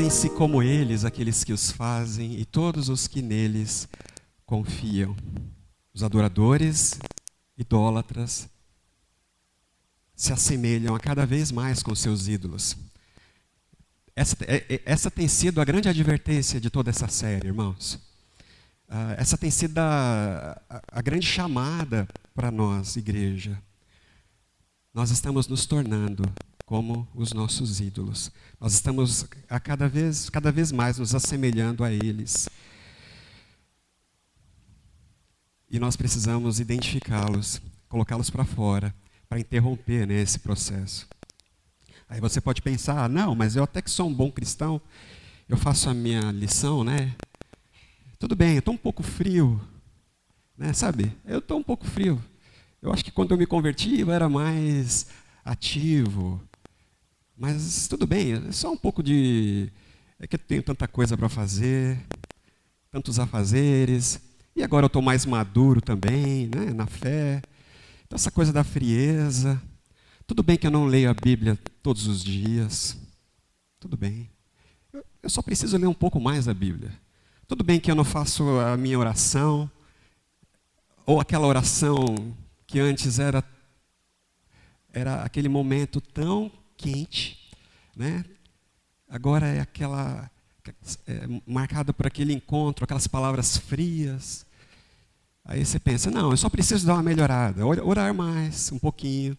Tornem-se como eles, aqueles que os fazem, e todos os que neles confiam. Os adoradores, idólatras, se assemelham a cada vez mais com seus ídolos. Essa tem sido a grande advertência de toda essa série, irmãos. Essa tem sido a grande chamada para nós, igreja. Nós estamos nos tornando como os nossos ídolos. Nós estamos cada vez mais nos assemelhando a eles. E nós precisamos identificá-los, colocá-los para fora, para interromper, né, esse processo. Aí você pode pensar, não, mas eu até que sou um bom cristão, eu faço a minha lição, né? Tudo bem, eu estou um pouco frio, né? Sabe? Eu estou um pouco frio. Eu acho que quando eu me converti eu era mais ativo. Mas tudo bem, é só um pouco de... É que eu tenho tanta coisa para fazer, tantos afazeres, e agora eu estou mais maduro também, né, na fé. Então essa coisa da frieza. Tudo bem que eu não leio a Bíblia todos os dias. Tudo bem. Eu só preciso ler um pouco mais da Bíblia. Tudo bem que eu não faço a minha oração, ou aquela oração que antes era aquele momento tão quente, né? Agora é aquela marcada por aquele encontro, aquelas palavras frias. Aí você pensa, não, eu só preciso dar uma melhorada, orar mais um pouquinho,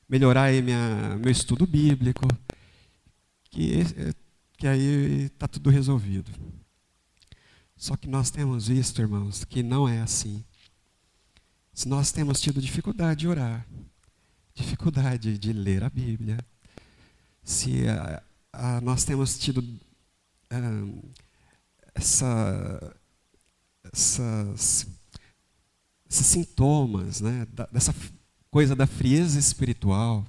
melhorar aí meu estudo bíblico, que aí está tudo resolvido. Só que nós temos visto, irmãos, que não é assim. Se nós temos tido dificuldade de orar, dificuldade de ler a Bíblia, se nós temos tido esses sintomas, né, dessa coisa da frieza espiritual,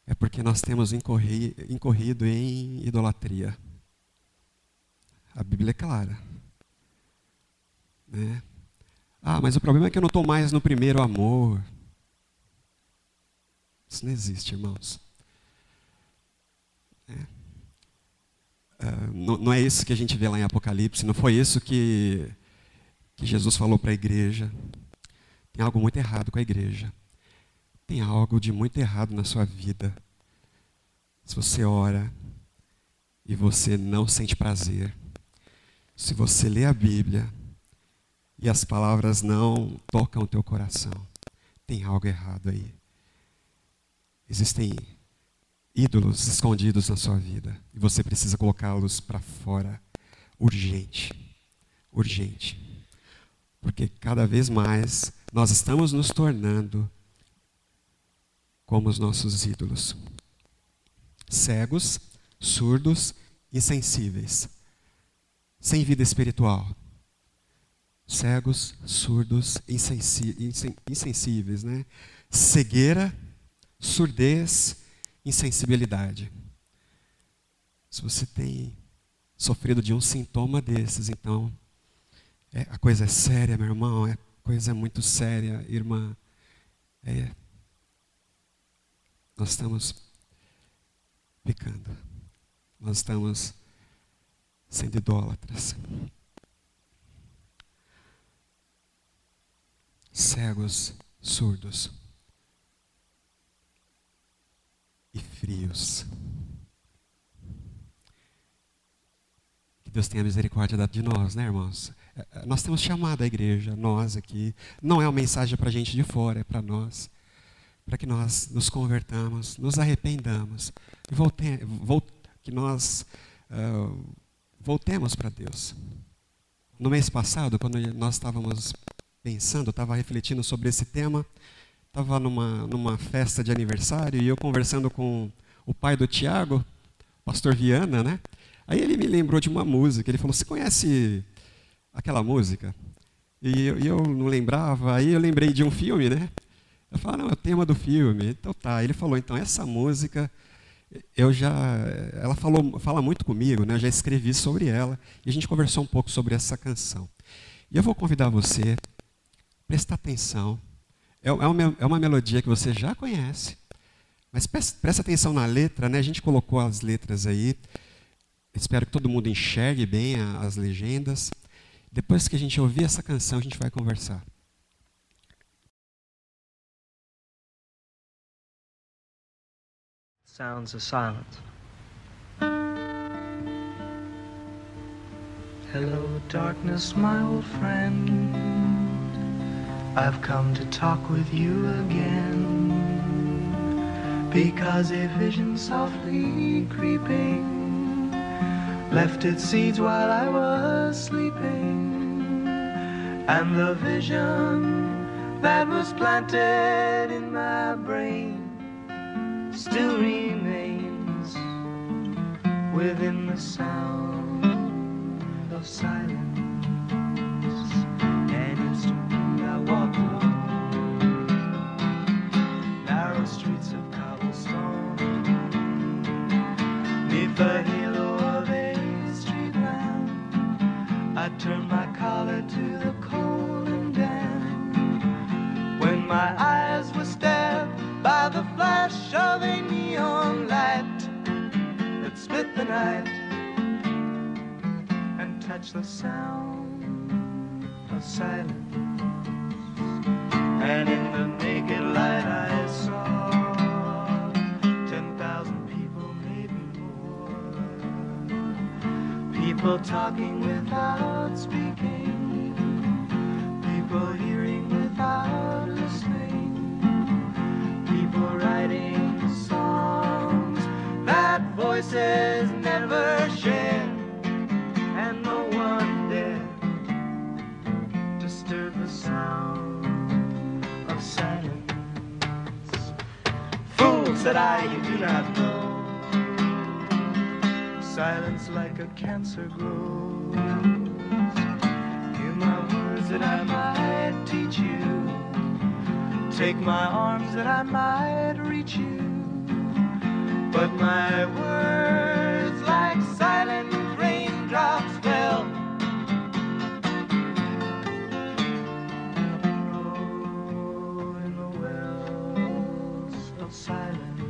é porque nós temos incorrido em idolatria. A Bíblia é clara, né? Mas o problema é que eu não estou mais no primeiro amor. Isso não existe, irmãos. Não é isso que a gente vê lá em Apocalipse, não foi isso que Jesus falou para a igreja. Tem algo muito errado com a igreja. Tem algo de muito errado na sua vida. Se você ora e você não sente prazer, se você lê a Bíblia e as palavras não tocam o teu coração, tem algo errado aí. Existem ídolos escondidos na sua vida e você precisa colocá-los para fora, urgente, urgente. Porque cada vez mais nós estamos nos tornando como os nossos ídolos. Cegos, surdos, insensíveis. Sem vida espiritual. Cegos, surdos, insensíveis, né? Cegueira, surdez, insensibilidade. Se você tem sofrido de um sintoma desses, então, a coisa é séria, meu irmão, a coisa é muito séria, irmã. Nós estamos pecando. Nós estamos sendo idólatras. Cegos, surdos e frios. Que Deus tenha misericórdia de nós, né, irmãos? Nós temos chamado a igreja, nós aqui. Não é uma mensagem para a gente de fora, é para nós. Para que nós nos convertamos, nos arrependamos e que nós voltemos para Deus. No mês passado, quando nós estávamos pensando, estava refletindo sobre esse tema, estava numa festa de aniversário e eu conversando com o pai do Tiago, pastor Viana, né? Aí ele me lembrou de uma música, ele falou, você conhece aquela música? E eu não lembrava, aí eu lembrei de um filme, né? Eu falei, não, é o tema do filme. Então tá, ele falou, então essa música, ela fala muito comigo, né? Eu já escrevi sobre ela, e a gente conversou um pouco sobre essa canção. E eu vou convidar você a prestar atenção. É uma melodia que você já conhece, mas presta atenção na letra, né? A gente colocou as letras aí. espero que todo mundo enxergue bem as legendas. Depois que a gente ouvir essa canção, a gente vai conversar. Sounds of silence. Hello, darkness, my old friend. I've come to talk with you again, because a vision softly creeping left its seeds while I was sleeping, and the vision that was planted in my brain still remains within the sound of silence. And instantly I walked along narrow streets of cobblestone, neath the halo of a street lamp. I turned my collar to the cold and damp, when my eyes were stared by the flash of a neon light that split the night and touched the sound of silence. And in the naked light I saw 10,000 people, maybe more, people talking without speaking, people hearing without listening, people writing songs that voices never share, and no one dare disturb the sound of silence. Fool, said I, you do not know, silence like a cancer grows. Hear my words that I might teach you, take my arms that I might reach you, but my words like silent raindrops fell in the wells of silence,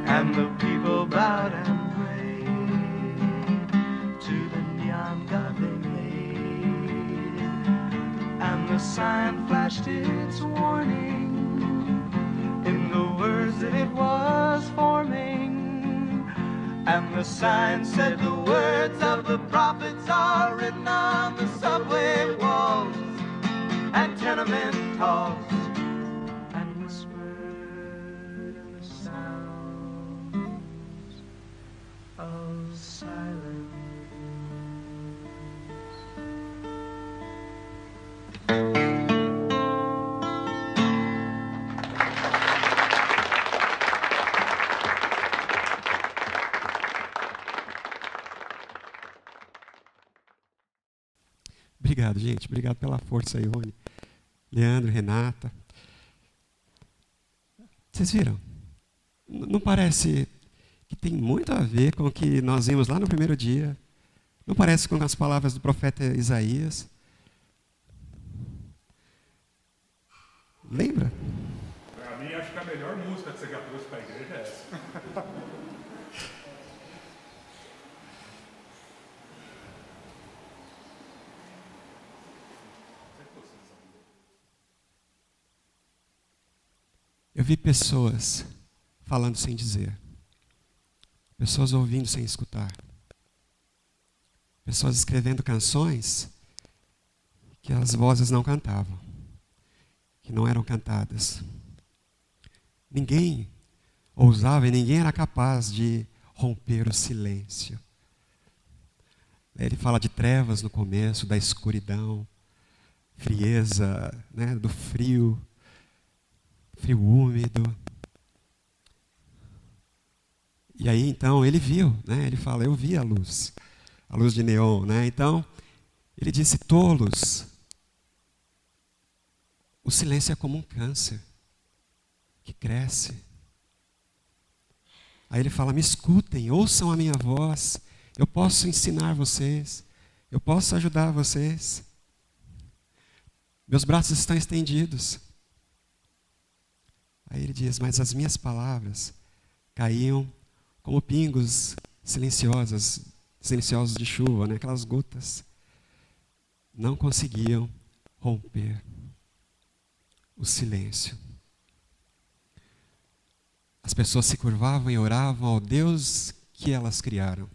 and the people bowed and prayed to the neon god they made, and the sign flashed its warning in the words that it was forming, and the sign said the words of the prophets are written on the subway walls and tenement halls, and whispered in the sounds of silence. Obrigado, gente. Obrigado pela força aí, Rony. Leandro, Renata. Vocês viram? Não parece que tem muito a ver com o que nós vimos lá no primeiro dia? Não parece com as palavras do profeta Isaías? Lembra? Para mim, acho que a melhor música que você já trouxe para a igreja é essa. Eu vi pessoas falando sem dizer, pessoas ouvindo sem escutar, pessoas escrevendo canções que as vozes não cantavam, que não eram cantadas. Ninguém ousava e ninguém era capaz de romper o silêncio. Ele fala de trevas no começo, da escuridão, frieza, né, do frio úmido. E aí então ele viu, né? Ele fala, eu vi a luz de neon, né? Então ele disse, tolos, o silêncio é como um câncer que cresce. Aí ele fala, me escutem, ouçam a minha voz, eu posso ensinar vocês, eu posso ajudar vocês. Meus braços estão estendidos. Aí ele diz, mas as minhas palavras caíam como pingos silenciosos de chuva, né? Aquelas gotas, não conseguiam romper o silêncio. As pessoas se curvavam e oravam ao Deus que elas criaram.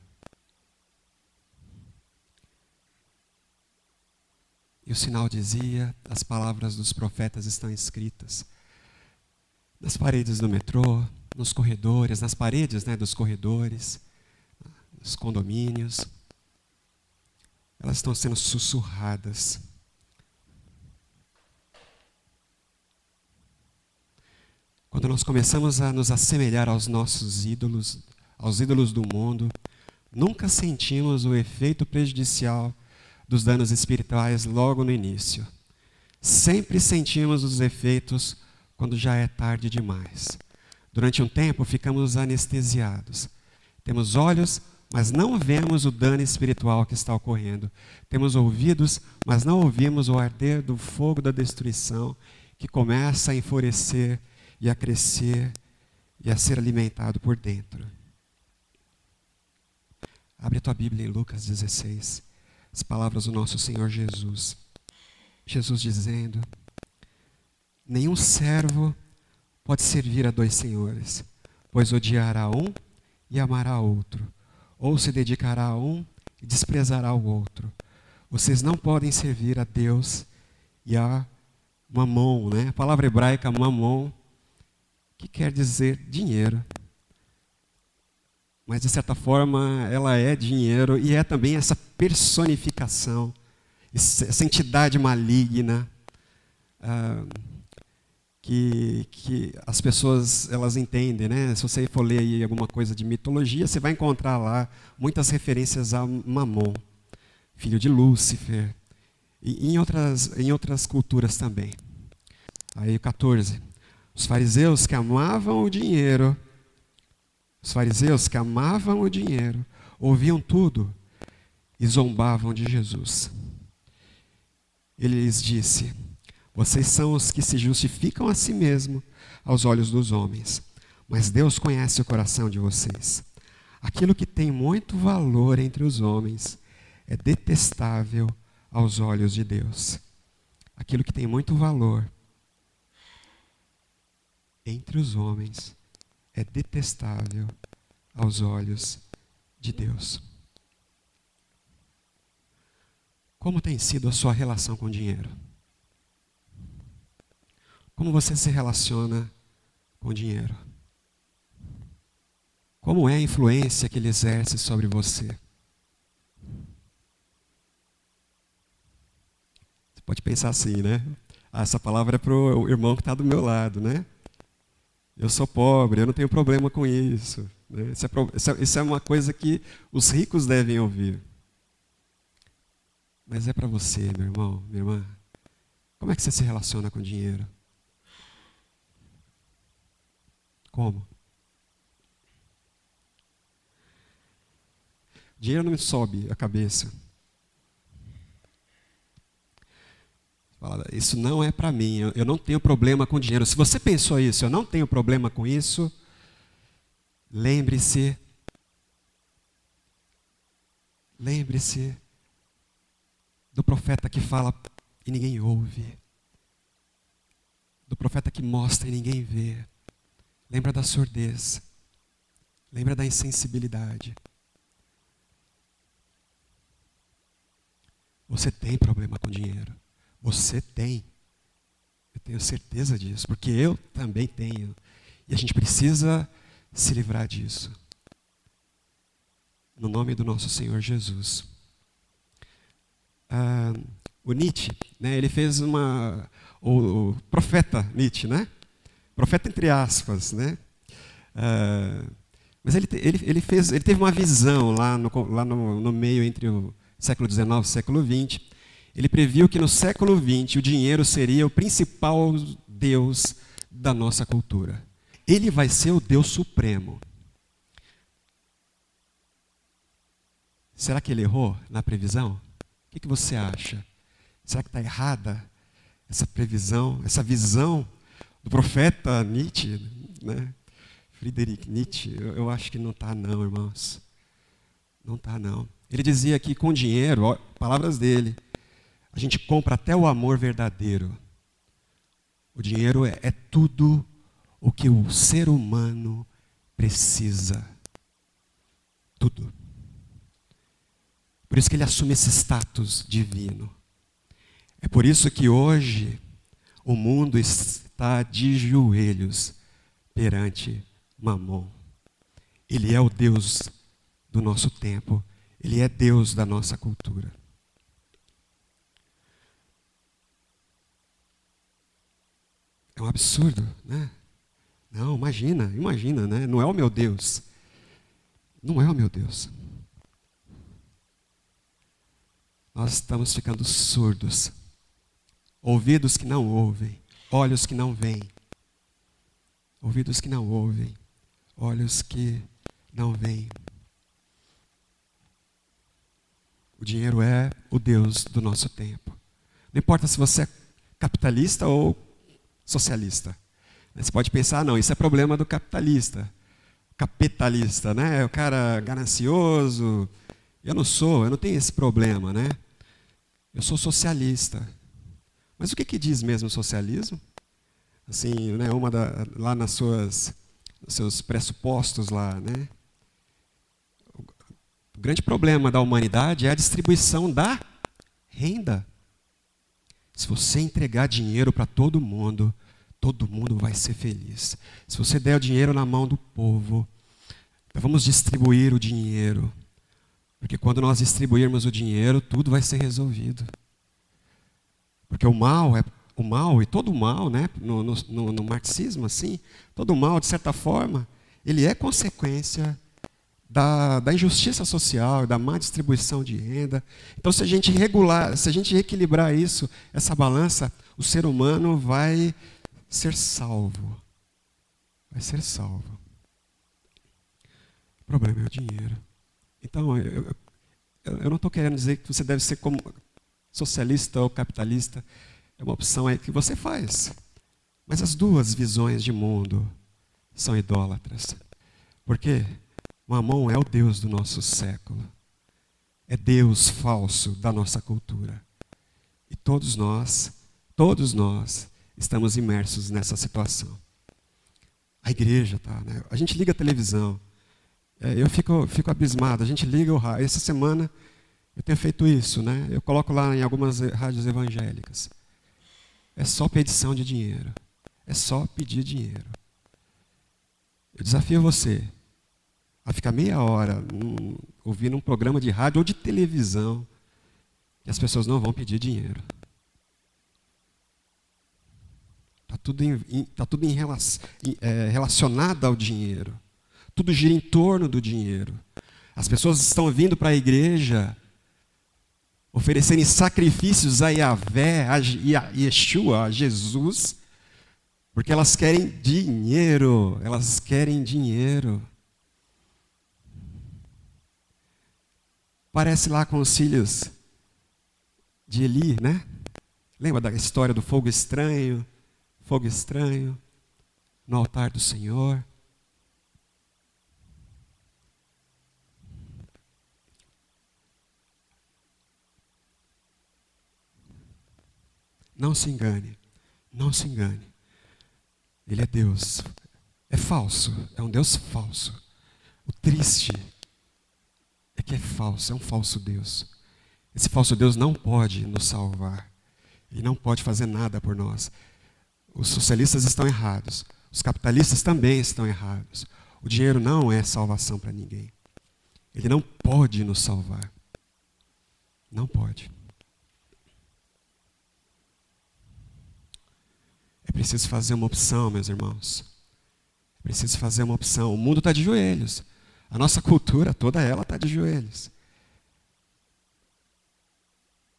E o sinal dizia: as palavras dos profetas estão escritas nas paredes do metrô, nos corredores, nas paredes, né, dos corredores, nos condomínios. Elas estão sendo sussurradas. Quando nós começamos a nos assemelhar aos nossos ídolos, aos ídolos do mundo, nunca sentimos o efeito prejudicial dos danos espirituais logo no início. Sempre sentimos os efeitos quando já é tarde demais. Durante um tempo ficamos anestesiados. Temos olhos, mas não vemos o dano espiritual que está ocorrendo. Temos ouvidos, mas não ouvimos o arder do fogo da destruição que começa a enfurecer e a crescer e a ser alimentado por dentro. Abre a tua Bíblia em Lucas 16, as palavras do nosso Senhor Jesus. Jesus dizendo: nenhum servo pode servir a dois senhores, pois odiará um e amará outro, ou se dedicará a um e desprezará o outro. Vocês não podem servir a Deus e a mamon, né? A palavra hebraica mamon, que quer dizer dinheiro. Mas, de certa forma, ela é dinheiro e é também essa personificação, essa entidade maligna que as pessoas elas entendem, né? Se você for ler aí alguma coisa de mitologia, você vai encontrar lá muitas referências a Mamon, filho de Lúcifer, e em outras culturas também. Aí 14. Os fariseus que amavam o dinheiro, ouviam tudo e zombavam de Jesus. Ele lhes disse: vocês são os que se justificam a si mesmos aos olhos dos homens, mas Deus conhece o coração de vocês. Aquilo que tem muito valor entre os homens é detestável aos olhos de Deus. Aquilo que tem muito valor entre os homens é detestável aos olhos de Deus. Como tem sido a sua relação com o dinheiro? Como você se relaciona com o dinheiro? Como é a influência que ele exerce sobre você? Você pode pensar assim, né? Essa palavra é para o irmão que está do meu lado, né? Eu sou pobre, eu não tenho problema com isso. Né? Isso é uma coisa que os ricos devem ouvir. Mas é para você, meu irmão, minha irmã. Como é que você se relaciona com o dinheiro? Como? O dinheiro não me sobe a cabeça. Fala, isso não é para mim, eu não tenho problema com dinheiro. Se você pensou isso, eu não tenho problema com isso, lembre-se do profeta que fala e ninguém ouve, do profeta que mostra e ninguém vê. Lembra da surdez, lembra da insensibilidade. Você tem problema com dinheiro. Você tem. Eu tenho certeza disso, porque eu também tenho. E a gente precisa se livrar disso. No nome do nosso Senhor Jesus. O Nietzsche, né, ele fez o profeta Nietzsche, né? Profeta entre aspas, né? Mas ele teve uma visão lá no meio entre o século XIX e o século XX. Ele previu que no século XX o dinheiro seria o principal Deus da nossa cultura. Ele vai ser o Deus supremo. Será que ele errou na previsão? O que você acha? Será que está errada essa previsão, essa visão do profeta Nietzsche, né? Friedrich Nietzsche? Eu acho que não está não, irmãos. Não está, não. Ele dizia que com dinheiro, ó, palavras dele, a gente compra até o amor verdadeiro. O dinheiro é tudo o que o ser humano precisa. Tudo. Por isso que ele assume esse status divino. É por isso que hoje o mundo está de joelhos perante Mamon. Ele é o Deus do nosso tempo. Ele é Deus da nossa cultura. É um absurdo, né? Não, imagina, né? Não é o meu Deus. Não é o meu Deus. Nós estamos ficando surdos. Ouvidos que não ouvem, olhos que não veem. Ouvidos que não ouvem, olhos que não veem. O dinheiro é o Deus do nosso tempo. Não importa se você é capitalista ou socialista. Você pode pensar, não, isso é problema do capitalista. Capitalista, né? O cara ganancioso. Eu não tenho esse problema, né? Eu sou socialista. Mas o que diz mesmo o socialismo? Assim, né, lá nos seus pressupostos lá, né? O grande problema da humanidade é a distribuição da renda. Se você entregar dinheiro para todo mundo vai ser feliz. Se você der o dinheiro na mão do povo, então vamos distribuir o dinheiro. Porque quando nós distribuirmos o dinheiro, tudo vai ser resolvido. Porque o mal e todo o mal, né, no marxismo, assim, todo o mal, de certa forma, ele é consequência da injustiça social, da má distribuição de renda. Então, se a gente reequilibrar isso, essa balança, o ser humano vai ser salvo. Vai ser salvo. O problema é o dinheiro. Então, eu não estou querendo dizer que você deve ser como socialista ou capitalista. É uma opção aí que você faz. Mas as duas visões de mundo são idólatras. Por quê? Mamon é o Deus do nosso século. É Deus falso da nossa cultura. E todos nós estamos imersos nessa situação. A igreja tá, né? A gente liga a televisão. Eu fico abismado. A gente liga o rádio. Essa semana eu tenho feito isso, né? Eu coloco lá em algumas rádios evangélicas. É só pedição de dinheiro. É só pedir dinheiro. Eu desafio você a ficar meia hora ouvindo um programa de rádio ou de televisão que as pessoas não vão pedir dinheiro. Está tudo relacionado ao dinheiro. Tudo gira em torno do dinheiro. As pessoas estão vindo para a igreja oferecerem sacrifícios a Yahvé, a Yeshua, a Jesus, porque elas querem dinheiro. Elas querem dinheiro. Parece lá com os filhos de Eli, né? Lembra da história do fogo estranho no altar do Senhor? Não se engane, não se engane. Ele é Deus, é falso, é um Deus falso. O triste é que é falso, é um falso Deus. Esse falso Deus não pode nos salvar. Ele não pode fazer nada por nós. Os socialistas estão errados. Os capitalistas também estão errados. O dinheiro não é salvação para ninguém. Ele não pode nos salvar. Não pode. É preciso fazer uma opção, meus irmãos. É preciso fazer uma opção. O mundo está de joelhos. A nossa cultura, toda ela está de joelhos.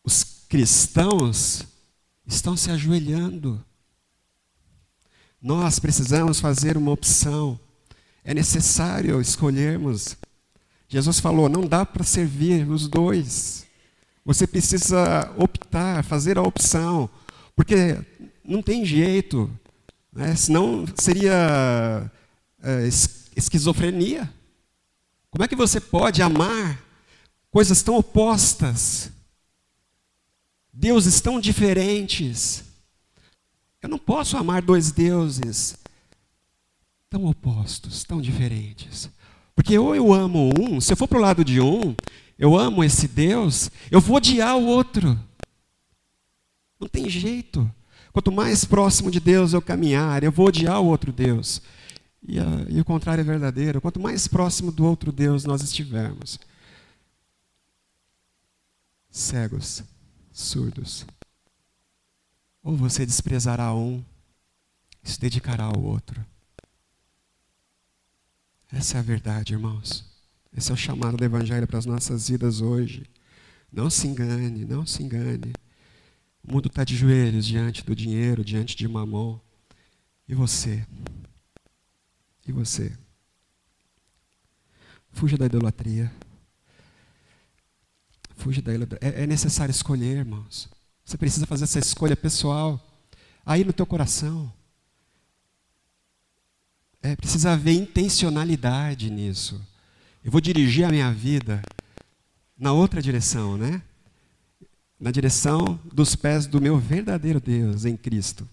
Os cristãos estão se ajoelhando. Nós precisamos fazer uma opção. É necessário escolhermos. Jesus falou, não dá para servir os dois. Você precisa optar, fazer a opção. Porque não tem jeito. Né? Senão seria esquizofrenia. Como é que você pode amar Coisas tão opostas. Deuses tão diferentes. Eu não posso amar dois deuses tão opostos, tão diferentes. Porque ou eu amo um, se eu for para o lado de um, eu amo esse Deus, eu vou odiar o outro. Não tem jeito. Quanto mais próximo de Deus eu caminhar, eu vou odiar o outro Deus. E o contrário é verdadeiro. Quanto mais próximo do outro Deus nós estivermos, cegos, surdos, ou você desprezará um e se dedicará ao outro. Essa é a verdade, irmãos. Esse é o chamado do Evangelho para as nossas vidas hoje. Não se engane, não se engane. O mundo está de joelhos diante do dinheiro, diante de Mamon. E você? E você? Fuja da idolatria. Fuja da idolatria. É necessário escolher, irmãos. Você precisa fazer essa escolha pessoal. Aí no teu coração. Precisa haver intencionalidade nisso. Eu vou dirigir a minha vida na outra direção, né? Na direção dos pés do meu verdadeiro Deus em Cristo.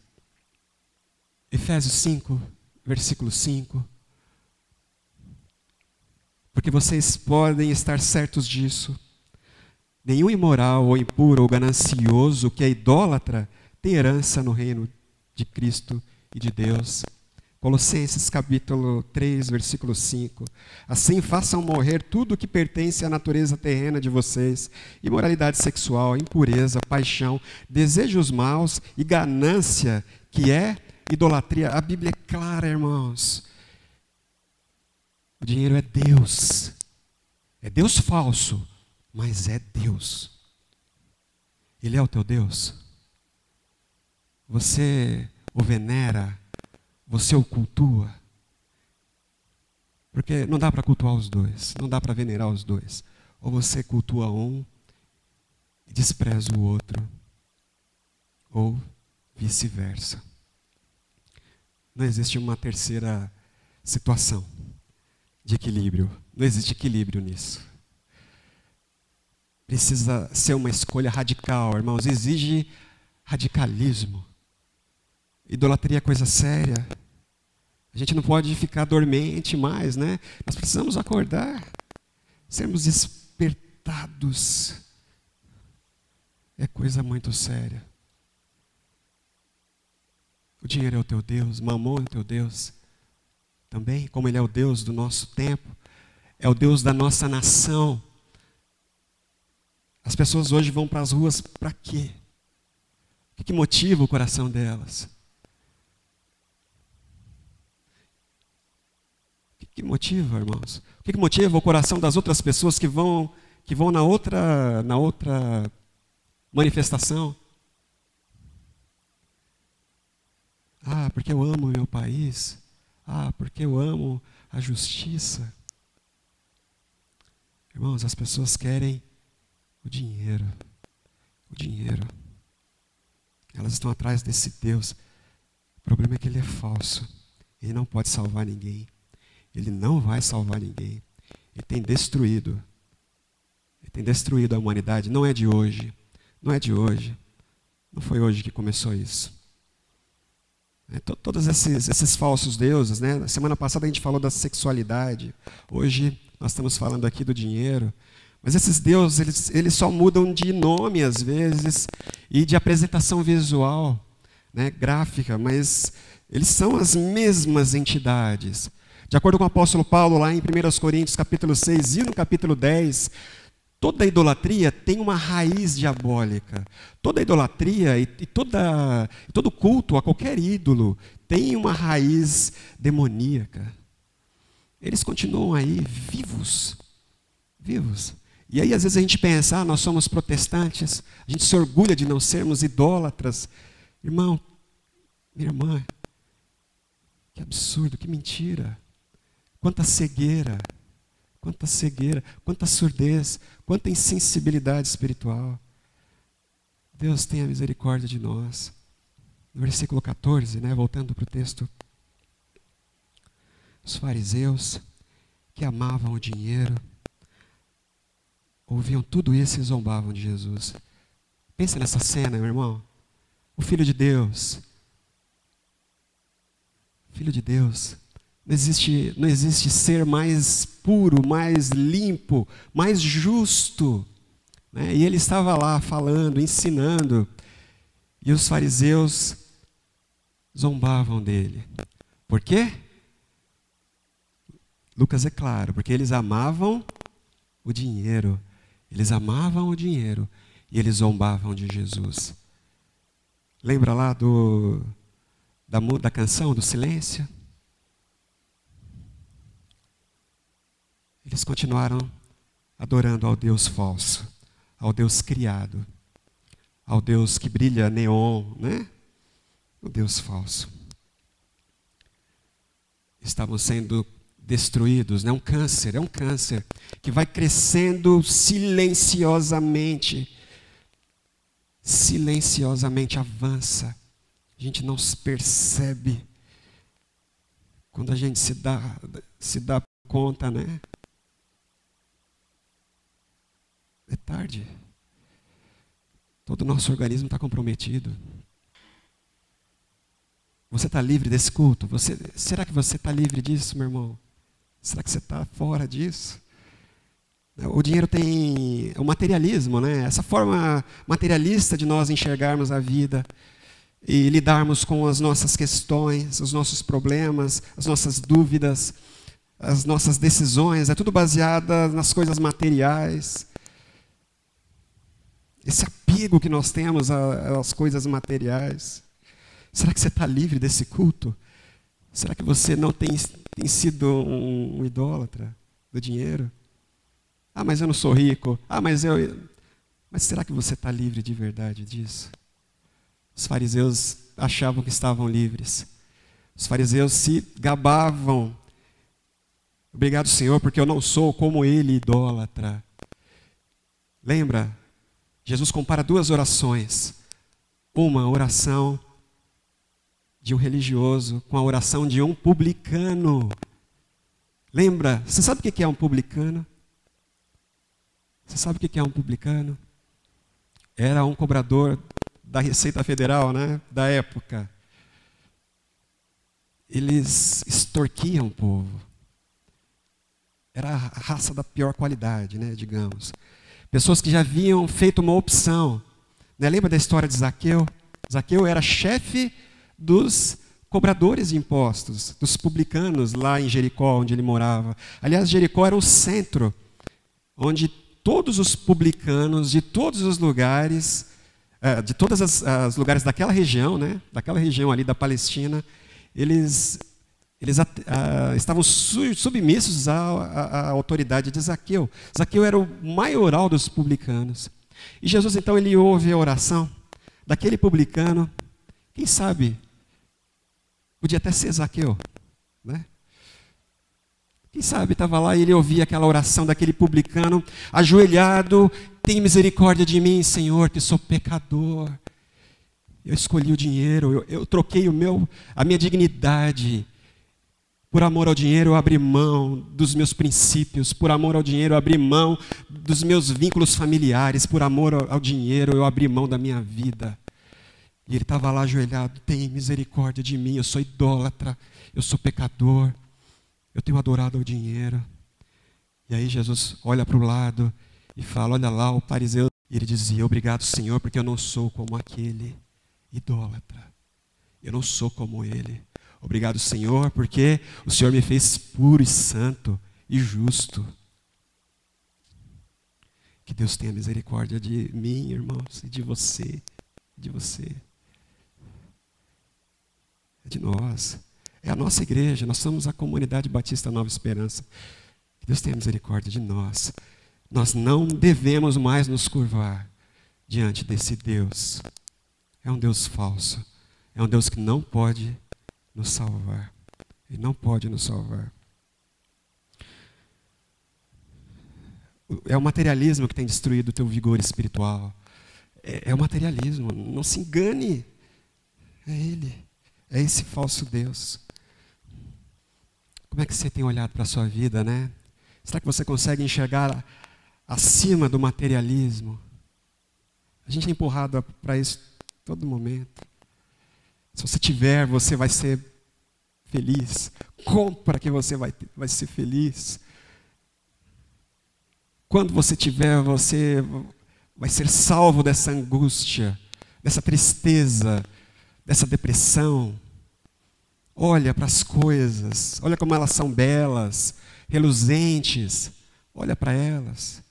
Efésios 5, versículo 5. Porque vocês podem estar certos disso. Nenhum imoral ou impuro ou ganancioso que é idólatra tem herança no reino de Cristo e de Deus. Colossenses capítulo 3, versículo 5. Assim façam morrer tudo que pertence à natureza terrena de vocês: imoralidade sexual, impureza, paixão, desejos maus e ganância, que é idolatria. A Bíblia é clara, irmãos. O dinheiro é Deus. É Deus falso, mas é Deus. Ele é o teu Deus. Você o venera. Você o cultua? Porque não dá para cultuar os dois, não dá para venerar os dois. Ou você cultua um e despreza o outro, ou vice-versa. Não existe uma terceira situação de equilíbrio. Não existe equilíbrio nisso. Precisa ser uma escolha radical, irmãos. Exige radicalismo. Idolatria é coisa séria. A gente não pode ficar dormente mais, né? Nós precisamos acordar, sermos despertados. É coisa muito séria. O dinheiro é o teu Deus, Mamon é o teu Deus. Também, como ele é o Deus do nosso tempo, é o Deus da nossa nação. As pessoas hoje vão para as ruas para quê? O que motiva o coração delas? O que motiva, irmãos? O que motiva o coração das outras pessoas que vão na outra manifestação? Ah, porque eu amo o meu país. Ah, porque eu amo a justiça. Irmãos, as pessoas querem o dinheiro. O dinheiro. Elas estão atrás desse Deus. O problema é que ele é falso. Ele não pode salvar ninguém. Ele não vai salvar ninguém. Ele tem destruído. Ele tem destruído a humanidade. Não é de hoje. Não é de hoje. Não foi hoje que começou isso. Todos esses falsos deuses, né? Na semana passada a gente falou da sexualidade. Hoje nós estamos falando aqui do dinheiro. Mas esses deuses, eles só mudam de nome às vezes e de apresentação visual, né? Gráfica, mas eles são as mesmas entidades. De acordo com o apóstolo Paulo, lá em 1 Coríntios capítulo 6 e no capítulo 10, toda idolatria tem uma raiz diabólica. Toda idolatria e todo culto a qualquer ídolo tem uma raiz demoníaca. Eles continuam aí vivos. Vivos. E aí às vezes a gente pensa, nós somos protestantes, a gente se orgulha de não sermos idólatras. Irmão, minha irmã, que absurdo, que mentira. Quanta cegueira, quanta surdez, quanta insensibilidade espiritual. Deus tenha misericórdia de nós. No versículo 14, né, voltando para o texto. Os fariseus que amavam o dinheiro, ouviam tudo isso e zombavam de Jesus. Pensa nessa cena, meu irmão. O Filho de Deus. Filho de Deus. Não existe ser mais puro, mais limpo, mais justo. Né? E ele estava lá falando, ensinando. E os fariseus zombavam dele. Por quê? Lucas é claro, porque eles amavam o dinheiro. Eles amavam o dinheiro e eles zombavam de Jesus. Lembra lá da canção do silêncio? Eles continuaram adorando ao Deus falso, ao Deus criado, ao Deus que brilha neon, né? O Deus falso. Estavam sendo destruídos, né? É um câncer que vai crescendo silenciosamente. Silenciosamente avança. A gente não se percebe. Quando a gente se dá conta, né? É tarde. Todo o nosso organismo está comprometido. Você está livre desse culto? Será que você está livre disso, meu irmão? Será que você está fora disso? O dinheiro tem o materialismo, né? Essa forma materialista de nós enxergarmos a vida e lidarmos com as nossas questões, os nossos problemas, as nossas dúvidas, as nossas decisões, é tudo baseado nas coisas materiais. Esse apego que nós temos às coisas materiais. Será que você está livre desse culto? Será que você não tem sido um idólatra do dinheiro? Ah, mas eu não sou rico. Ah, mas será que você está livre de verdade disso? Os fariseus achavam que estavam livres. Os fariseus se gabavam. Obrigado, Senhor, porque eu não sou como ele, idólatra. Lembra? Jesus compara duas orações. Uma oração de um religioso com a oração de um publicano. Lembra? Você sabe o que é um publicano? Você sabe o que é um publicano? Era um cobrador da Receita Federal, né? Da época. Eles extorquiam o povo. Era a raça da pior qualidade, né? Digamos. Pessoas que já haviam feito uma opção. Né? Lembra da história de Zaqueu? Zaqueu era chefe dos cobradores de impostos, dos publicanos lá em Jericó, onde ele morava. Aliás, Jericó era um centro onde todos os publicanos de todos os lugares, de todos os lugares daquela região, né, daquela região ali da Palestina, eles estavam submissos à autoridade de Zaqueu. Zaqueu era o maioral dos publicanos. E Jesus, então, ele ouve a oração daquele publicano. Quem sabe, podia até ser Zaqueu, né? Quem sabe estava lá e ele ouvia aquela oração daquele publicano, ajoelhado: tem misericórdia de mim, Senhor, que sou pecador. Eu escolhi o dinheiro, eu troquei a minha dignidade. Por amor ao dinheiro, eu abri mão dos meus princípios. Por amor ao dinheiro, eu abri mão dos meus vínculos familiares. Por amor ao dinheiro, eu abri mão da minha vida. E ele estava lá ajoelhado: tem misericórdia de mim, eu sou idólatra, eu sou pecador, eu tenho adorado ao dinheiro. E aí Jesus olha para o lado e fala: olha lá o fariseu. E ele dizia: obrigado, Senhor, porque eu não sou como aquele idólatra. Eu não sou como ele. Obrigado, Senhor, porque o Senhor me fez puro e santo e justo. Que Deus tenha misericórdia de mim, irmãos, e de você, de você. É de nós. É a nossa igreja, nós somos a Comunidade Batista Nova Esperança. Que Deus tenha misericórdia de nós. Nós não devemos mais nos curvar diante desse Deus. É um Deus falso. É um Deus que não pode nos salvar. Ele não pode nos salvar. É o materialismo que tem destruído o teu vigor espiritual. É o materialismo. Não se engane. É ele. É esse falso Deus. Como é que você tem olhado para a sua vida, né? Será que você consegue enxergar acima do materialismo. A gente é empurrado para isso todo momento. Se você tiver, você vai ser feliz. Compra que você vai ser feliz. Quando você tiver, você vai ser salvo dessa angústia, dessa tristeza, dessa depressão. Olha para as coisas, olha como elas são belas, reluzentes. Olha para elas.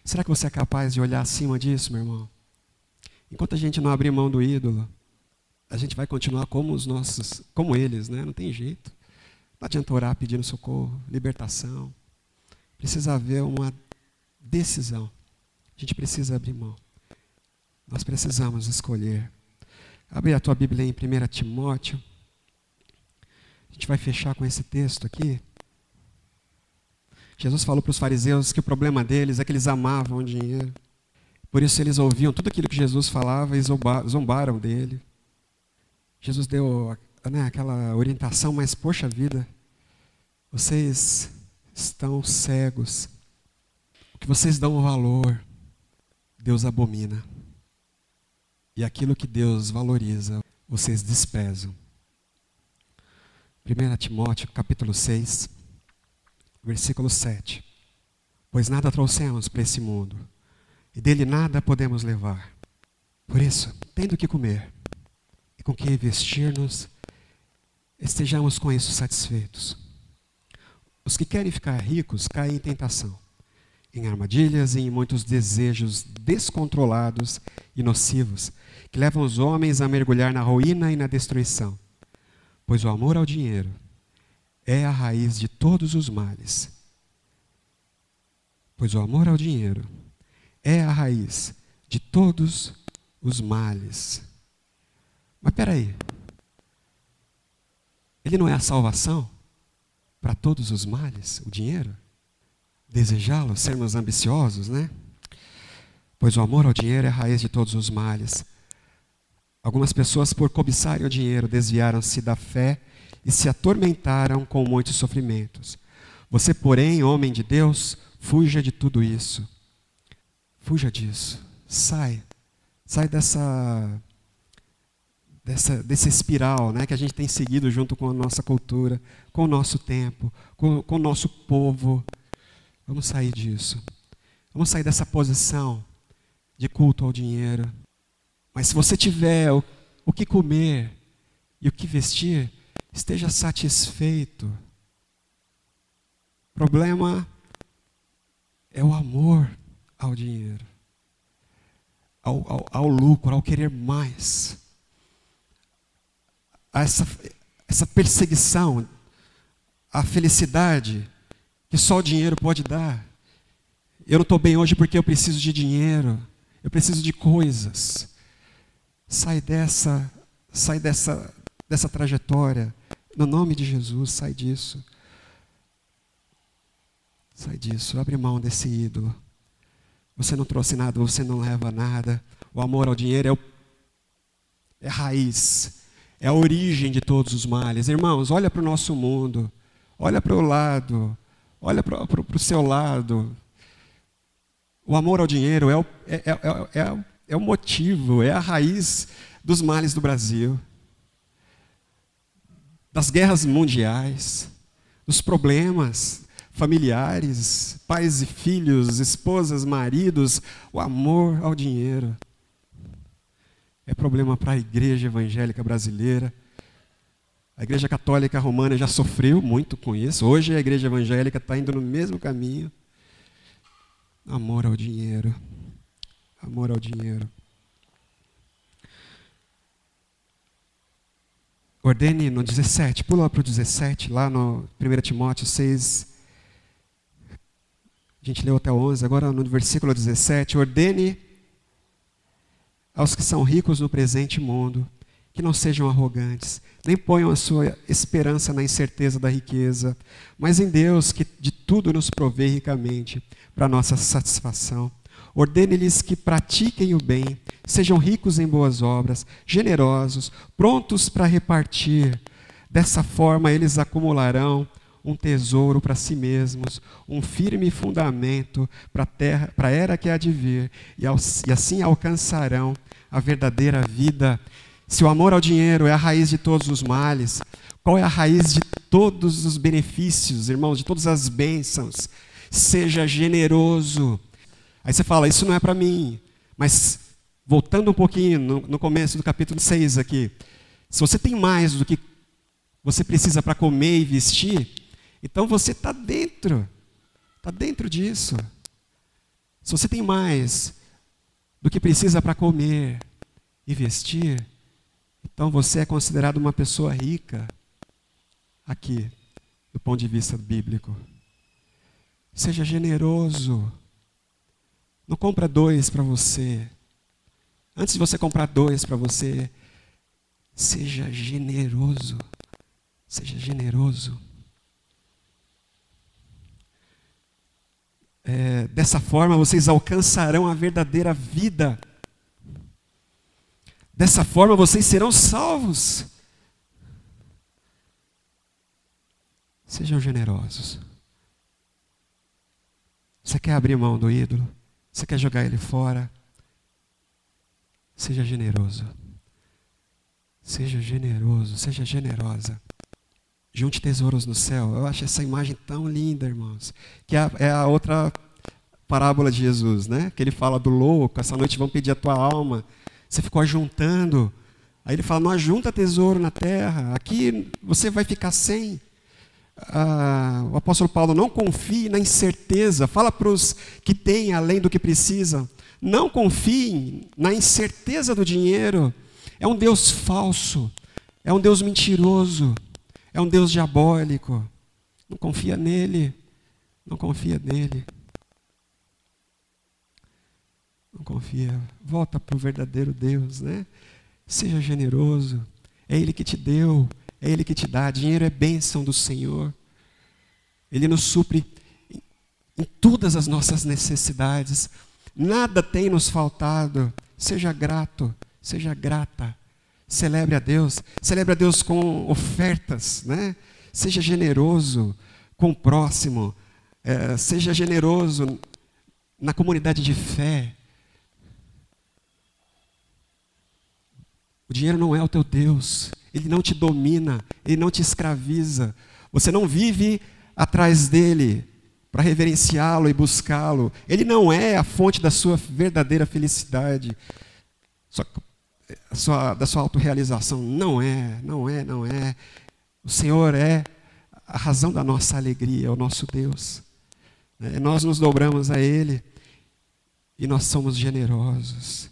Será que você é capaz de olhar acima disso, meu irmão? Enquanto a gente não abrir mão do ídolo, a gente vai continuar como eles, né? Não tem jeito. Não adianta orar pedindo socorro, libertação. Precisa haver uma decisão. A gente precisa abrir mão. Nós precisamos escolher. Abre a tua Bíblia em 1 Timóteo. A gente vai fechar com esse texto aqui. Jesus falou para os fariseus que o problema deles é que eles amavam o dinheiro. Por isso eles ouviam tudo aquilo que Jesus falava e zombaram dele. Jesus deu aquela orientação, mas poxa vida, vocês estão cegos. O que vocês dão valor, Deus abomina. E aquilo que Deus valoriza, vocês desprezam. 1 Timóteo, capítulo 6, versículo 7. Pois nada trouxemos para esse mundo, e dele nada podemos levar. Por isso, tendo que comer, e com que vestir-nos, estejamos com isso satisfeitos. Os que querem ficar ricos caem em tentação, em armadilhas e em muitos desejos descontrolados e nocivos, que levam os homens a mergulhar na ruína e na destruição. Pois o amor ao dinheiro é a raiz de todos os males. Pois o amor ao dinheiro é a raiz de todos os males. Mas espera aí. Ele não é a salvação para todos os males, o dinheiro? Desejá-lo, sermos ambiciosos, né? Pois o amor ao dinheiro é a raiz de todos os males. Algumas pessoas, por cobiçarem o dinheiro, desviaram-se da fé e se atormentaram com muitos sofrimentos. Você, porém, homem de Deus, fuja de tudo isso. Fuja disso. Sai desse espiral, né, que a gente tem seguido junto com a nossa cultura, com o nosso tempo, com o nosso povo. Vamos sair disso. Vamos sair dessa posição de culto ao dinheiro. Mas se você tiver o que comer e o que vestir, esteja satisfeito. O problema é o amor ao dinheiro, ao lucro, ao querer mais. Essa perseguição, a felicidade que só o dinheiro pode dar. Eu não estou bem hoje porque eu preciso de dinheiro, eu preciso de coisas. Sai dessa trajetória, no nome de Jesus, sai disso. Sai disso, abre mão desse ídolo. Você não trouxe nada, você não leva nada. O amor ao dinheiro é a raiz, é a origem de todos os males. Irmãos, olha para o nosso mundo, olha para o lado, olha para o seu lado. O amor ao dinheiro é o motivo, é a raiz dos males do Brasil, das guerras mundiais, dos problemas familiares, pais e filhos, esposas, maridos. O amor ao dinheiro é problema para a igreja evangélica brasileira. A igreja católica romana já sofreu muito com isso. Hoje a igreja evangélica está indo no mesmo caminho. Amor ao dinheiro. Amor ao dinheiro. Ordene no 17, pula para o 17, lá no 1 Timóteo 6. A gente leu até o 11, agora no versículo 17. Ordene aos que são ricos no presente mundo, que não sejam arrogantes, nem ponham a sua esperança na incerteza da riqueza, mas em Deus, que de tudo nos provê ricamente, para nossa satisfação. Ordene-lhes que pratiquem o bem, sejam ricos em boas obras, generosos, prontos para repartir. Dessa forma eles acumularão um tesouro para si mesmos, um firme fundamento para a era que há de vir, e assim alcançarão a verdadeira vida. Se o amor ao dinheiro é a raiz de todos os males, qual é a raiz de todos os benefícios, irmãos, de todas as bênçãos? Seja generoso. Aí você fala, isso não é para mim. Mas, voltando um pouquinho no começo do capítulo 6 aqui, se você tem mais do que você precisa para comer e vestir, então você está dentro disso. Se você tem mais do que precisa para comer e vestir, então você é considerado uma pessoa rica, aqui, do ponto de vista bíblico. Seja generoso. Não compra 2 para você. Antes de você comprar 2 para você, seja generoso. Seja generoso. Dessa forma, vocês alcançarão a verdadeira vida. Dessa forma, vocês serão salvos. Sejam generosos. Você quer abrir mão do ídolo? Você quer jogar ele fora? Seja generoso. Seja generoso, seja generosa. Junte tesouros no céu. Eu acho essa imagem tão linda, irmãos. Que é a outra parábola de Jesus, né? Que ele fala do louco, essa noite vão pedir a tua alma. Você ficou ajuntando. Aí ele fala, não ajunta tesouro na terra. Aqui você vai ficar sem. O apóstolo Paulo, não confie na incerteza. Fala para os que têm além do que precisam. Não confiem na incerteza do dinheiro. É um Deus falso. É um Deus mentiroso. É um Deus diabólico. Não confia nele. Não confia nele. Não confia. Volta para o verdadeiro Deus, né? Seja generoso. É Ele que te deu. É Ele que te dá. Dinheiro é bênção do Senhor. Ele nos supre em todas as nossas necessidades. Nada tem nos faltado. Seja grato. Seja grata. Celebre a Deus com ofertas, né? Seja generoso com o próximo, seja generoso na comunidade de fé. O dinheiro não é o teu Deus, ele não te domina, ele não te escraviza. Você não vive atrás dele para reverenciá-lo e buscá-lo. Ele não é a fonte da sua verdadeira felicidade. Da sua autorrealização. Não é. O Senhor é a razão da nossa alegria, é o nosso Deus. Nós nos dobramos a Ele e nós somos generosos.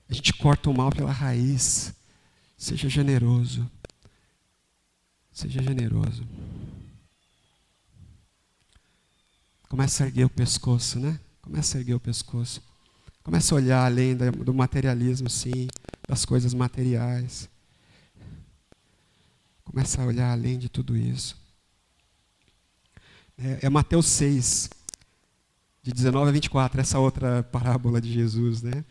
A gente corta o mal pela raiz. Seja generoso. Seja generoso. Começa a erguer o pescoço, né? Começa a erguer o pescoço. Começa a olhar além do materialismo, sim, das coisas materiais. Começa a olhar além de tudo isso. É Mateus 6, de 19 a 24, essa outra parábola de Jesus, né?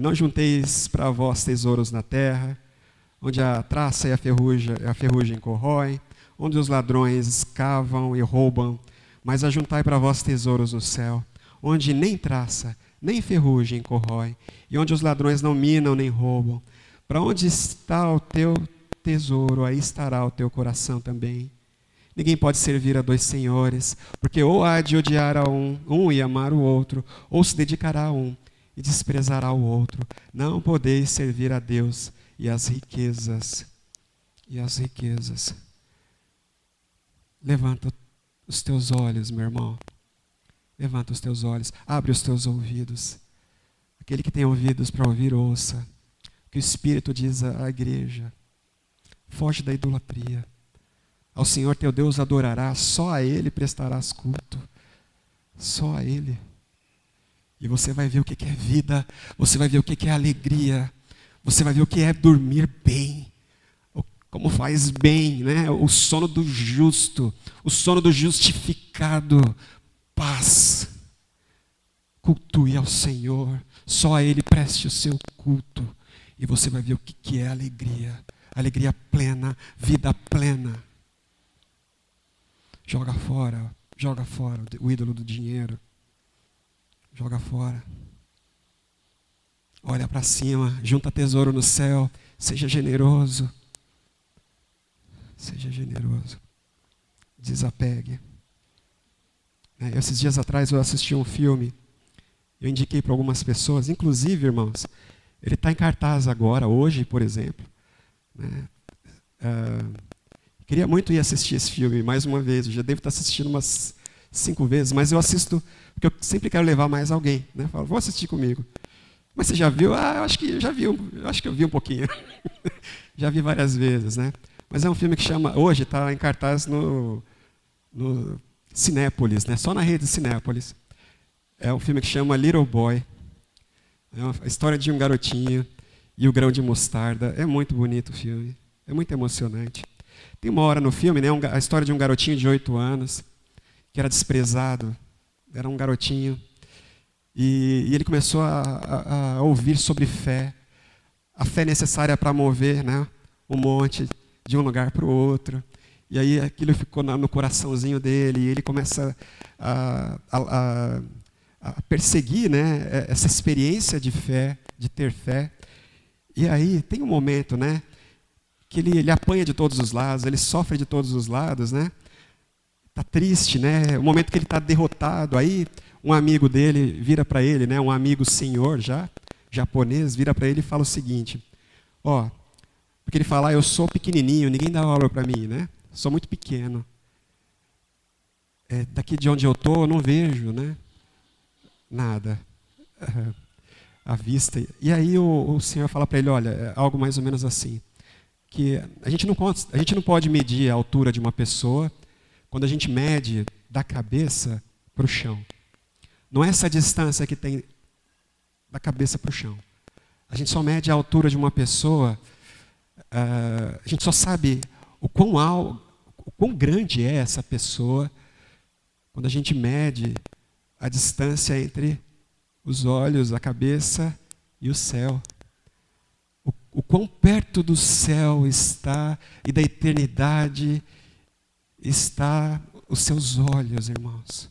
Não junteis para vós tesouros na terra, onde a traça e a ferrugem corroem, onde os ladrões cavam e roubam, mas ajuntai para vós tesouros no céu, onde nem traça, nem ferrugem corrói, e onde os ladrões não minam nem roubam. Para onde está o teu tesouro, aí estará o teu coração também. Ninguém pode servir a 2 senhores, porque ou há de odiar a um e amar o outro, ou se dedicará a um e desprezará o outro. Não podeis servir a Deus e às riquezas. E às riquezas. Levanta os teus olhos, meu irmão. Levanta os teus olhos, abre os teus ouvidos. Aquele que tem ouvidos para ouvir, ouça. O que o Espírito diz à igreja. Foge da idolatria. Ao Senhor teu Deus adorarás, só a Ele prestarás culto. Só a Ele. E você vai ver o que é vida, você vai ver o que é alegria, você vai ver o que é dormir bem, como faz bem, né? O sono do justo, o sono do justificado. Paz. Cultue ao Senhor. Só a Ele preste o seu culto. E você vai ver o que é alegria. Alegria plena, vida plena. Joga fora o ídolo do dinheiro. Joga fora. Olha para cima, junta tesouro no céu. Seja generoso. Seja generoso. Desapegue. Esses dias atrás eu assisti um filme. Eu indiquei para algumas pessoas. Inclusive, irmãos, ele está em cartaz agora, hoje, por exemplo. Queria muito ir assistir esse filme mais uma vez. Eu já devo estar assistindo umas 5 vezes, mas eu assisto porque eu sempre quero levar mais alguém. Falo, vou assistir comigo. Mas você já viu? Eu acho que já vi. Eu acho que eu vi um pouquinho. Já vi várias vezes, Mas é um filme que chama, hoje está em cartaz no Cinépolis, só na rede Cinépolis. É um filme que chama Little Boy. É a história de um garotinho e o grão de mostarda. É muito bonito o filme. É muito emocionante. Tem uma hora no filme, a história de um garotinho de 8 anos, que era desprezado. Era um garotinho. E ele começou a ouvir sobre fé. A fé necessária para mover um monte de um lugar para o outro. E aí aquilo ficou no coraçãozinho dele. E ele começa a perseguir essa experiência de fé, de ter fé. E aí tem um momento que ele apanha de todos os lados, ele sofre de todos os lados. Está triste, o momento que ele está derrotado. Aí um amigo dele vira para ele, um amigo senhor já, japonês, vira para ele e fala o seguinte, porque ele fala, eu sou pequenininho, ninguém dá valor para mim, sou muito pequeno. Daqui de onde eu estou, eu não vejo, nada à vista. E aí o Senhor fala para ele, olha, é algo mais ou menos assim, que a gente não pode medir a altura de uma pessoa quando a gente mede da cabeça para o chão. Não é essa distância que tem da cabeça para o chão. A gente só mede a altura de uma pessoa, a gente só sabe o quão grande é essa pessoa quando a gente mede a distância entre os olhos, a cabeça e o céu. O quão perto do céu está e da eternidade está os seus olhos, irmãos.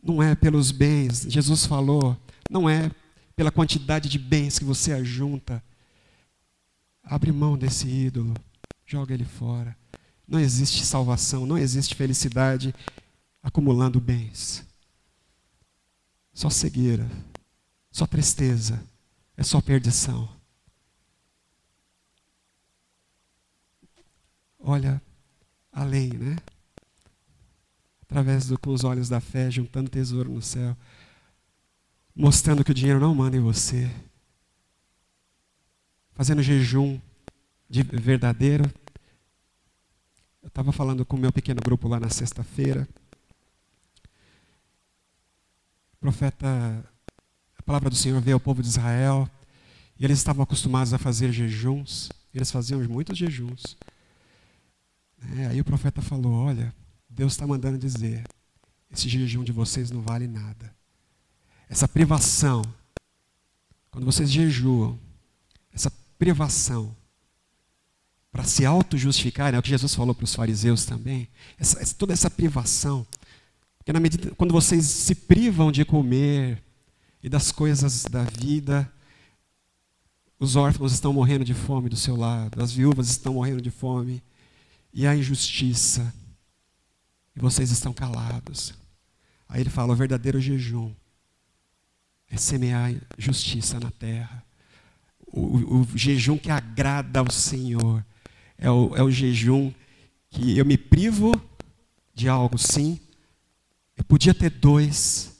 Não é pelos bens, Jesus falou, não é pela quantidade de bens que você ajunta. Abre mão desse ídolo, joga ele fora. Não existe salvação, não existe felicidade acumulando bens. Só cegueira, só tristeza, é só perdição. Olha além, Através com os olhos da fé, juntando tesouro no céu, mostrando que o dinheiro não manda em você, fazendo jejum verdadeiro. Eu estava falando com o meu pequeno grupo lá na sexta-feira. A palavra do Senhor veio ao povo de Israel, e eles estavam acostumados a fazer jejuns, eles faziam muitos jejuns. Aí o profeta falou, olha, Deus está mandando dizer, esse jejum de vocês não vale nada. Essa privação, quando vocês jejuam, essa privação, para se auto-justificar, é o que Jesus falou para os fariseus também, toda essa privação, porque quando vocês se privam de comer e das coisas da vida, os órfãos estão morrendo de fome do seu lado, as viúvas estão morrendo de fome, e a injustiça, e vocês estão calados. Aí ele fala, o verdadeiro jejum é semear justiça na terra. O jejum que agrada ao Senhor é o jejum que eu me privo de algo, sim. Eu podia ter dois,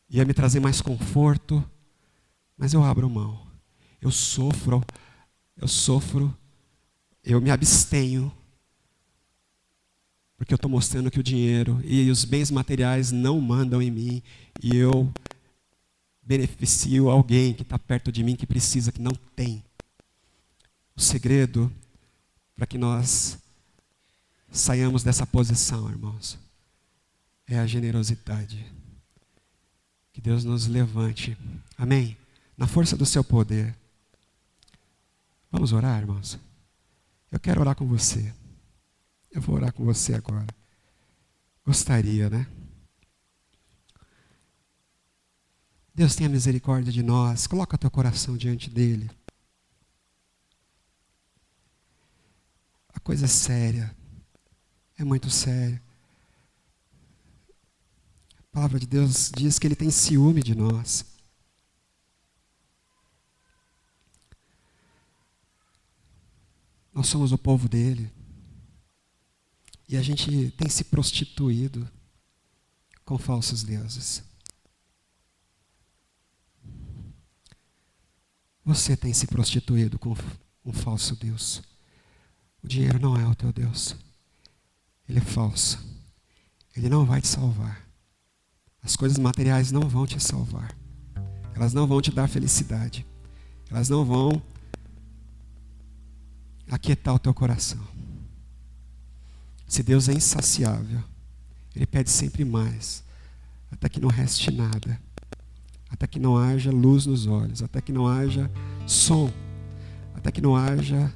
ia me trazer mais conforto, mas eu abro mão. Eu sofro, eu me abstenho, porque eu estou mostrando que o dinheiro e os bens materiais não mandam em mim, e eu beneficio alguém que está perto de mim, que precisa, que não tem. O segredo para que nós saiamos dessa posição, irmãos, é a generosidade. Que Deus nos levante, amém? Na força do seu poder. Vamos orar, irmãos? Eu quero orar com você. Eu vou orar com você agora. Gostaria, né? Deus tenha misericórdia de nós. Coloca teu coração diante dele. A coisa é séria. É muito séria. A palavra de Deus diz que ele tem ciúme de nós. Nós somos o povo dele. E a gente tem se prostituído com falsos deuses. Você tem se prostituído com um falso Deus. O dinheiro não é o teu Deus. Ele é falso. Ele não vai te salvar. As coisas materiais não vão te salvar. Elas não vão te dar felicidade. Elas não vão aquietar o teu coração. Se Deus é insaciável, Ele pede sempre mais, até que não reste nada, até que não haja luz nos olhos, até que não haja som, até que não haja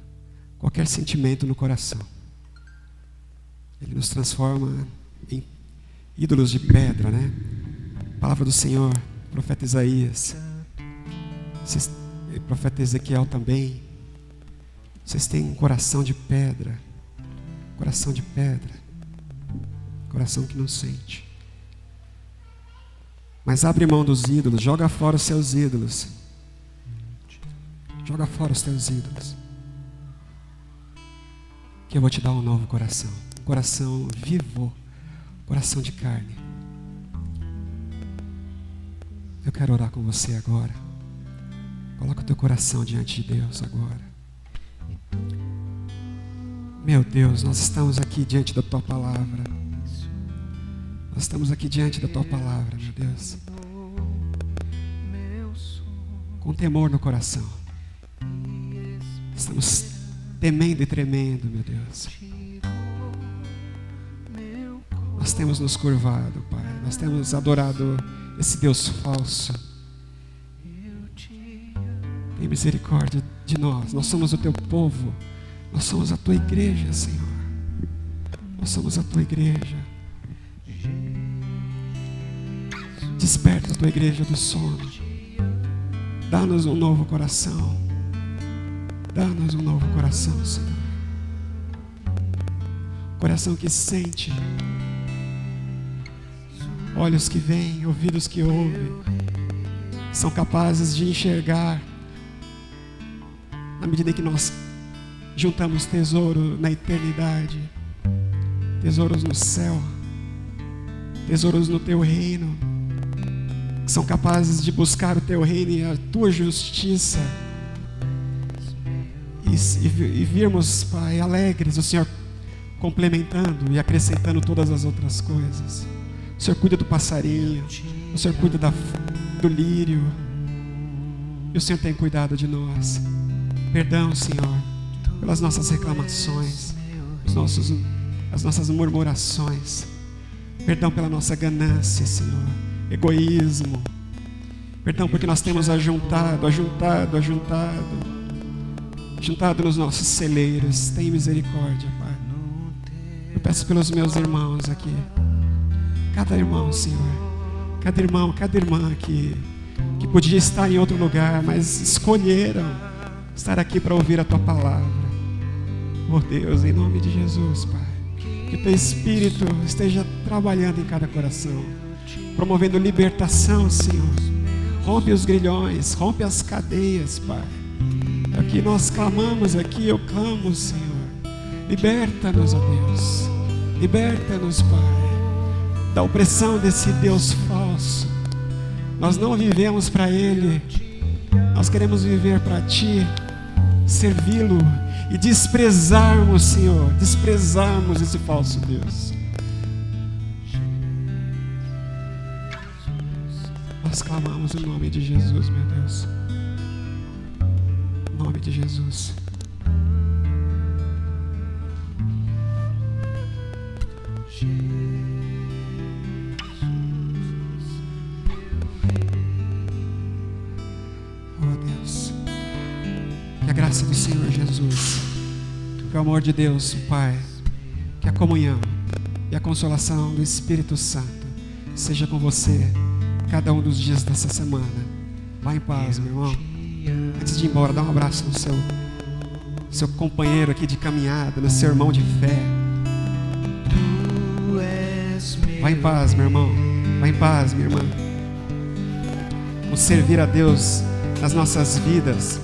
qualquer sentimento no coração. Ele nos transforma em ídolos de pedra, né? Palavra do Senhor, profeta Isaías, profeta Ezequiel também. Vocês têm um coração de pedra, coração de pedra, coração que não sente. Mas abre mão dos ídolos, joga fora os seus ídolos. Joga fora os teus ídolos. Que eu vou te dar um novo coração. Um coração vivo, coração de carne. Eu quero orar com você agora. Coloca o teu coração diante de Deus agora. Meu Deus, nós estamos aqui diante da Tua Palavra. Nós estamos aqui diante da Tua Palavra, meu Deus. Com temor no coração. Estamos temendo e tremendo, meu Deus. Nós temos nos curvado, Pai. Nós temos adorado esse Deus falso. Tem misericórdia de nós. Nós somos o Teu povo. Nós somos a Tua igreja, Senhor. Nós somos a Tua igreja. Desperta a Tua igreja do sono. Dá-nos um novo coração. Dá-nos um novo coração, Senhor. Coração que sente. Olhos que veem, ouvidos que ouvem. São capazes de enxergar. Na medida em que nós juntamos tesouro na eternidade, tesouros no céu, tesouros no Teu reino, que são capazes de buscar o Teu reino e a Tua justiça, e virmos, Pai, alegres, o Senhor complementando e acrescentando todas as outras coisas. O Senhor cuida do passarinho, o Senhor cuida do lírio, e o Senhor tem cuidado de nós. Perdão, Senhor, pelas nossas reclamações, as nossas murmurações. Perdão pela nossa ganância, Senhor, egoísmo. Perdão porque nós temos ajuntado nos nossos celeiros. Tem misericórdia, Pai. Eu peço pelos meus irmãos aqui. Cada irmão, Senhor. Cada irmão, cada irmã aqui, que podia estar em outro lugar, mas escolheram estar aqui para ouvir a Tua palavra. Oh Deus, em nome de Jesus, Pai, que o Teu Espírito esteja trabalhando em cada coração, promovendo libertação, Senhor. Rompe os grilhões, rompe as cadeias, Pai. Aqui nós clamamos, aqui eu clamo, Senhor. Liberta-nos, ó Deus. Liberta-nos, Pai, da opressão desse Deus falso. Nós não vivemos para Ele. Nós queremos viver para Ti, servi-lo e desprezarmos, Senhor, desprezarmos esse falso Deus. Nós clamamos o nome de Jesus, meu Deus. Em nome de Jesus. Oh Deus, que a graça do Senhor Jesus, Que o amor de Deus, Pai, que a comunhão e a consolação do Espírito Santo seja com você cada um dos dias dessa semana. Vá em paz, meu irmão. Antes de ir embora, dá um abraço no seu companheiro aqui de caminhada, no seu irmão de fé. Vá em paz, meu irmão. Vá em paz, minha irmã. Vamos servir a Deus nas nossas vidas.